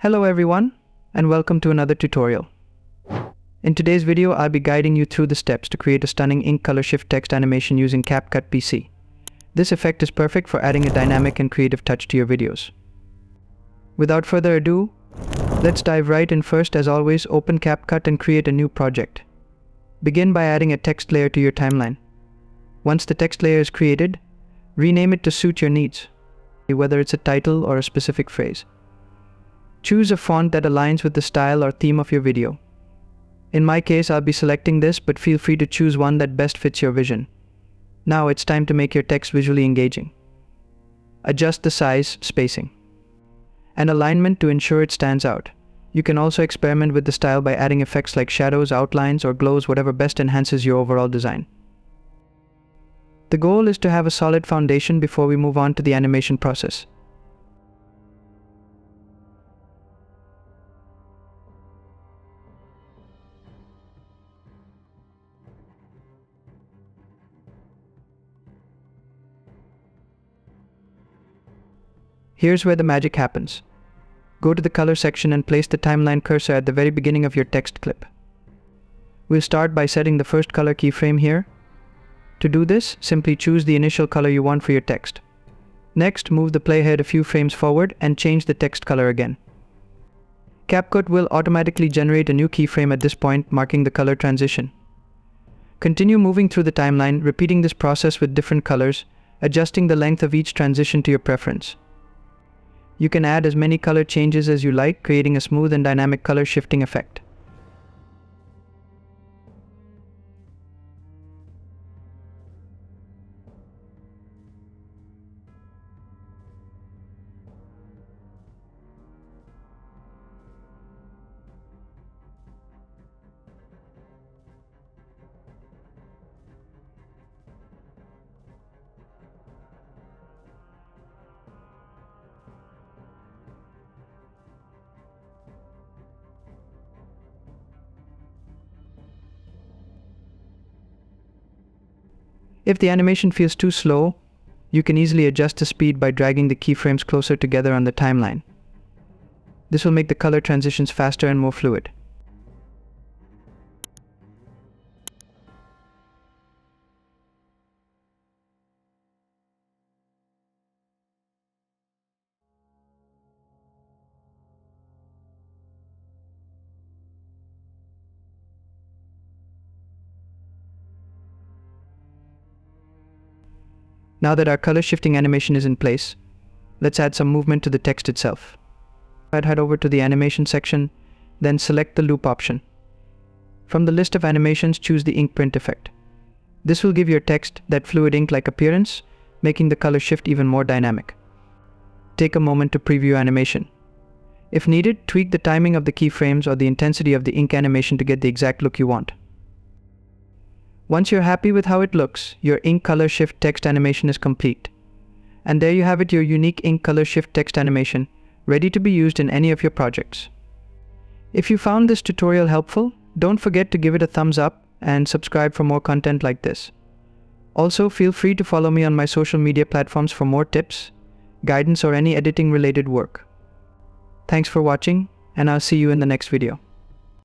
Hello everyone, and welcome to another tutorial. In today's video, I'll be guiding you through the steps to create a stunning ink color shift text animation using CapCut PC. This effect is perfect for adding a dynamic and creative touch to your videos. Without further ado, let's dive right in. First, as always, open CapCut and create a new project. Begin by adding a text layer to your timeline. Once the text layer is created, rename it to suit your needs, whether it's a title or a specific phrase. Choose a font that aligns with the style or theme of your video. In my case, I'll be selecting this, but feel free to choose one that best fits your vision. Now it's time to make your text visually engaging. Adjust the size, spacing, and alignment to ensure it stands out. You can also experiment with the style by adding effects like shadows, outlines, or glows, whatever best enhances your overall design. The goal is to have a solid foundation before we move on to the animation process. Here's where the magic happens. Go to the color section and place the timeline cursor at the very beginning of your text clip. We'll start by setting the first color keyframe here. To do this, simply choose the initial color you want for your text. Next, move the playhead a few frames forward and change the text color again. CapCut will automatically generate a new keyframe at this point, marking the color transition. Continue moving through the timeline, repeating this process with different colors, adjusting the length of each transition to your preference. You can add as many color changes as you like, creating a smooth and dynamic color shifting effect. If the animation feels too slow, you can easily adjust the speed by dragging the keyframes closer together on the timeline. This will make the color transitions faster and more fluid. Now that our color shifting animation is in place, let's add some movement to the text itself. I'd head over to the animation section, then select the loop option. From the list of animations, choose the ink print effect. This will give your text that fluid ink-like appearance, making the color shift even more dynamic. Take a moment to preview animation. If needed, tweak the timing of the keyframes or the intensity of the ink animation to get the exact look you want. Once you're happy with how it looks, your ink color shift text animation is complete. And there you have it, your unique ink color shift text animation, ready to be used in any of your projects. If you found this tutorial helpful, don't forget to give it a thumbs up and subscribe for more content like this. Also, feel free to follow me on my social media platforms for more tips, guidance, or any editing related work. Thanks for watching, and I'll see you in the next video.